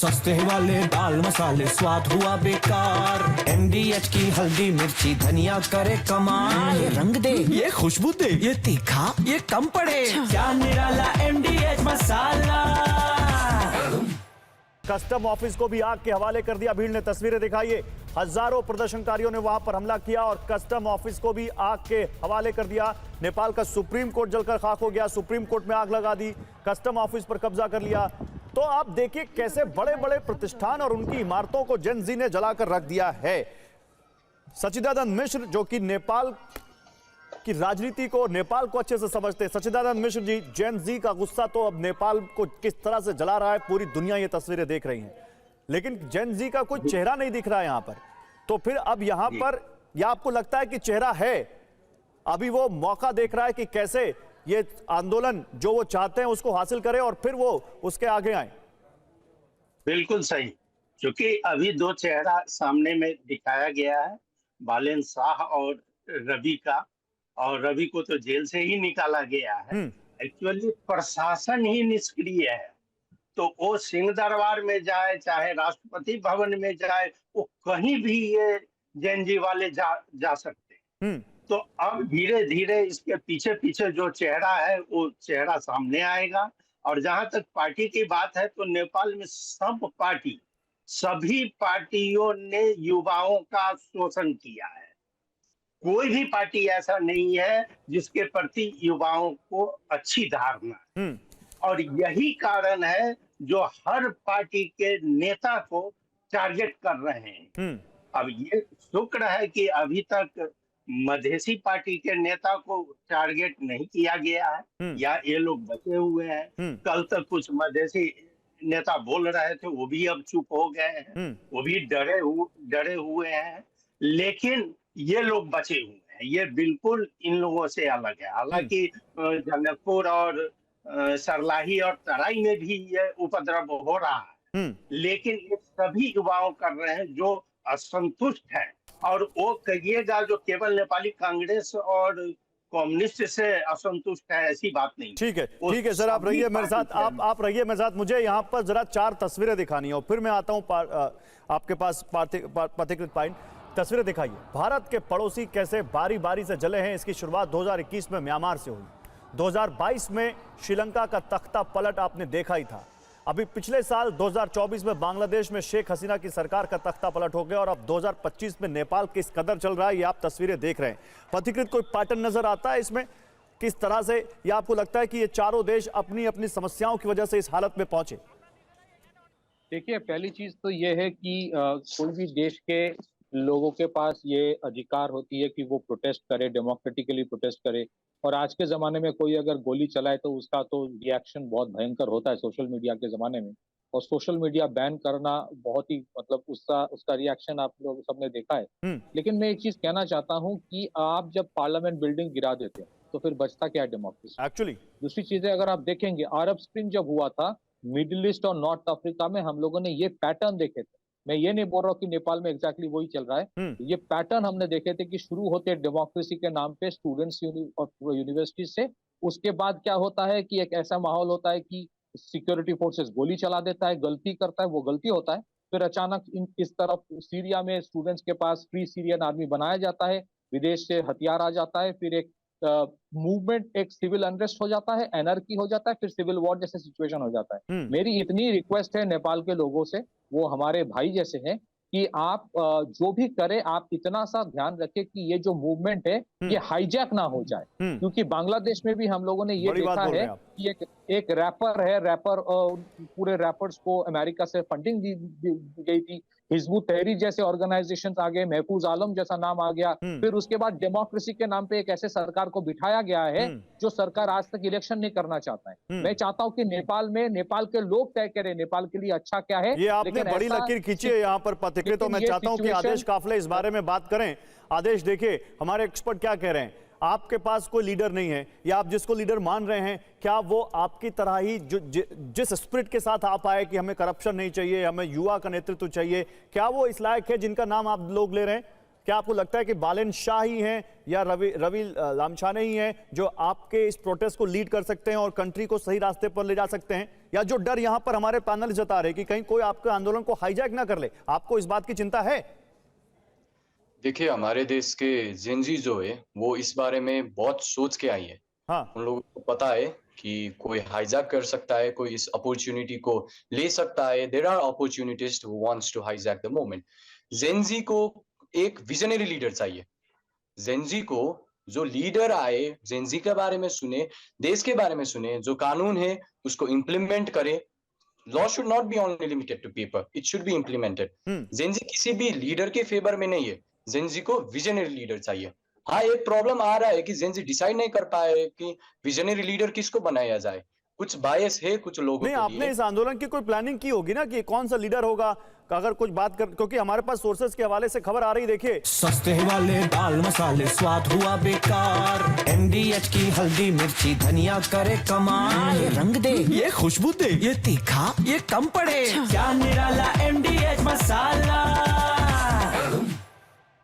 सस्ते वाले दाल मसाले स्वाद हुआ बेकार। MDH की हल्दी मिर्ची धनिया करे कमाल। ये रंग दे, ये खुशबू दे, ये तीखा, ये कम पड़े। क्या निराला MDH मसाला। कस्टम ऑफिस को भी आग के हवाले कर दिया। भीड़ ने तस्वीरें दिखाई है, हजारों प्रदर्शनकारियों ने वहां पर हमला किया और कस्टम ऑफिस को भी आग के हवाले कर दिया। नेपाल का सुप्रीम कोर्ट जलकर खाक हो गया, सुप्रीम कोर्ट में आग लगा दी, कस्टम ऑफिस पर कब्जा कर लिया। तो आप देखिए कैसे बड़े बड़े प्रतिष्ठान और उनकी इमारतों को जेन जी ने जलाकर रख दिया है। सच्चिदानंद मिश्र जो कि नेपाल की राजनीति को, नेपाल को अच्छे से समझते हैं, सच्चिदानंद मिश्र जी, जेन जी का गुस्सा तो अब नेपाल को किस तरह से जला रहा है, पूरी दुनिया ये तस्वीरें देख रही है, लेकिन जेन जी का कोई चेहरा नहीं दिख रहा है यहां पर। तो फिर अब यहां पर या आपको लगता है कि चेहरा है, अभी वो मौका देख रहा है कि कैसे ये आंदोलन जो वो चाहते हैं उसको हासिल करे और फिर वो उसके आगे आए? बिल्कुल सही, क्योंकि अभी दो चेहरा सामने में दिखाया गया है, बालेन शाह और रवि का, और रवि को तो जेल से ही निकाला गया है। एक्चुअली प्रशासन ही निष्क्रिय है, तो वो सिंह दरबार में जाए चाहे राष्ट्रपति भवन में जाए, वो कहीं भी ये जेन जी वाले जा सकते हैं। तो अब धीरे धीरे इसके पीछे पीछे जो चेहरा है वो चेहरा सामने आएगा। और जहां तक पार्टी की बात है तो नेपाल में सभी पार्टियों ने युवाओं का शोषण किया है। कोई भी पार्टी ऐसा नहीं है जिसके प्रति युवाओं को अच्छी धारणा है। और यही कारण है जो हर पार्टी के नेता को टारगेट कर रहे हैं। अब ये शुक्र है कि अभी तक मधेसी पार्टी के नेता को टारगेट नहीं किया गया है, या ये लोग बचे हुए हैं। कल तक कुछ मधेसी नेता बोल रहे थे, वो भी अब चुप हो गए हैं, वो भी डरे हुए हैं, लेकिन ये लोग बचे हुए हैं। ये बिल्कुल इन लोगों से अलग है। हालांकि जनकपुर और सरलाही और तराई में भी ये उपद्रव हो रहा है, लेकिन ये सभी युवाओं कर रहे हैं जो असंतुष्ट हैं। और वो कहिएगा जो केवल नेपाली कांग्रेस और कम्युनिस्ट से असंतुष्ट है, ऐसी बात नहीं। ठीक है सर, आप रहिए मेरे साथ, आप रहिए मेरे साथ। मुझे यहाँ पर जरा 4 तस्वीरें दिखानी है और फिर मैं आता हूँ आपके पास पथिकृत पॉइंट। तस्वीरें दिखाइए। भारत के पड़ोसी कैसे बारी बारी से जले हैं। इसकी शुरुआत 2021 में म्यांमार से हुई, 2022 में श्रीलंका का तख्ता पलट आपने देखा ही था। अभी पिछले साल 2024 में बांग्लादेश में शेख हसीना की सरकार का तख्ता पलट हो गया और अब 2025 में नेपाल किस कदर चल रहा है ये आप तस्वीरें देख रहे हैं। पथिकृत कोई पैटर्न नजर आता है इसमें, किस तरह से, या आपको लगता है कि ये चारों देश अपनी अपनी समस्याओं की वजह से इस हालत में पहुंचे? देखिए, पहली चीज तो ये है कि कोई भी देश के लोगों के पास ये अधिकार होती है कि वो प्रोटेस्ट करे, डेमोक्रेटिकली प्रोटेस्ट करे। और आज के जमाने में कोई अगर गोली चलाए तो उसका तो रिएक्शन बहुत भयंकर होता है सोशल मीडिया के जमाने में। और सोशल मीडिया बैन करना बहुत ही उसका रिएक्शन आप लोग सबने देखा है। लेकिन मैं एक चीज कहना चाहता हूँ कि आप जब पार्लियामेंट बिल्डिंग गिरा देते हैं तो फिर बचता क्या है डेमोक्रेसी? एक्चुअली दूसरी चीज है, अगर आप देखेंगे अरब स्प्रिंग जब हुआ था मिडिल ईस्ट और नॉर्थ अफ्रीका में, हम लोगों ने ये पैटर्न देखे थे। मैं ये नहीं बोल रहा हूँ कि नेपाल में एग्जैक्टली वही चल रहा है। ये पैटर्न हमने देखे थे कि शुरू होते डेमोक्रेसी के नाम पे स्टूडेंट्स यूनिवर्सिटी से, उसके बाद क्या होता है कि एक ऐसा माहौल होता है कि सिक्योरिटी फोर्सेस गोली चला देता है, गलती करता है, वो गलती होता है। फिर अचानक इस तरफ सीरिया में स्टूडेंट्स के पास फ्री सीरियन आर्मी बनाया जाता है, विदेश से हथियार आ जाता है, फिर एक मूवमेंट, एक सिविल अनरेस्ट हो जाता है, एनर्की हो जाता है, फिर सिविल वॉर जैसे सिचुएशन हो जाता है। मेरी इतनी रिक्वेस्ट है नेपाल के लोगों से, वो हमारे भाई जैसे हैं, कि आप जो भी करें आप इतना सा ध्यान रखें कि ये जो मूवमेंट है ये हाईजैक ना हो जाए। क्योंकि बांग्लादेश में भी हम लोगों ने ये देखा है कि एक रैपर है, पूरे रैपर्स को अमेरिका से फंडिंग दी गई थी, हिजबुत तहरीर जैसे ऑर्गेनाइजेशंस आ गए, महफूज आलम जैसा नाम आ गया। फिर उसके बाद डेमोक्रेसी के नाम पे एक ऐसे सरकार को बिठाया गया है जो सरकार आज तक इलेक्शन नहीं करना चाहता है। मैं चाहता हूं कि नेपाल में नेपाल के लोग तय करें नेपाल के लिए अच्छा क्या है। ये आपने बड़ी लकीर खींची है यहाँ पर पथिकृत, तो मैं चाहता हूं कि आदेश काफले इस बारे में बात करें। आदेश, देखिए हमारे एक्सपर्ट क्या कह रहे हैं। आपके पास कोई लीडर नहीं है, या आप जिसको लीडर मान रहे हैं, क्या वो आपकी तरह ही जिस स्पिरिट के साथ आप आए कि हमें करप्शन नहीं चाहिए, हमें युवा का नेतृत्व चाहिए, क्या वो इस लायक है जिनका नाम आप लोग ले रहे हैं? क्या आपको लगता है कि बालन शाह ही हैं या रवि लामछाने ही हैं जो आपके इस प्रोटेस्ट को लीड कर सकते हैं और कंट्री को सही रास्ते पर ले जा सकते हैं? या जो डर यहां पर हमारे पैनल जता रहे कि कहीं कोई आपके आंदोलन को हाईजैक ना कर ले, आपको इस बात की चिंता है? देखिए, हमारे देश के जेनजी जो है वो इस बारे में बहुत सोच के आई है। हाँ, उन लोगों को पता है कि कोई हाईजैक कर सकता है, कोई इस अपॉर्चुनिटी को ले सकता है। There are opportunities who wants to hijack the moment. Gen Z को एक विजनरी लीडर चाहिए। जेनजी को जो लीडर आए, जेनजी के बारे में सुने, देश के बारे में सुने, जो कानून है उसको इम्प्लीमेंट करे। Law should not be only limited to paper, it should be implemented. Gen Z किसी भी लीडर के फेवर में नहीं है, जेनजी को विजनरी लीडर चाहिए। हाँ, एक प्रॉब्लम आ रहा है कि जेनजी डिसाइड नहीं कर पाए कि विजनरी लीडर किसको बनाया जाए। कुछ बायस है कुछ लोगों नहीं, के आपने लिए। इस आंदोलन की कोई प्लानिंग की होगी ना कि कौन सा लीडर होगा? अगर कुछ बात कर, क्योंकि हमारे पास सोर्सेज के हवाले से खबर आ रही, देखिए। सस्ते वाले दाल मसाले स्वाद हुआ बेकार, MDH की हल्दी मिर्ची धनिया करे कमाल, ये रंग दे ये खुशबू दे ये तीखा ये कम पड़े, क्या निराला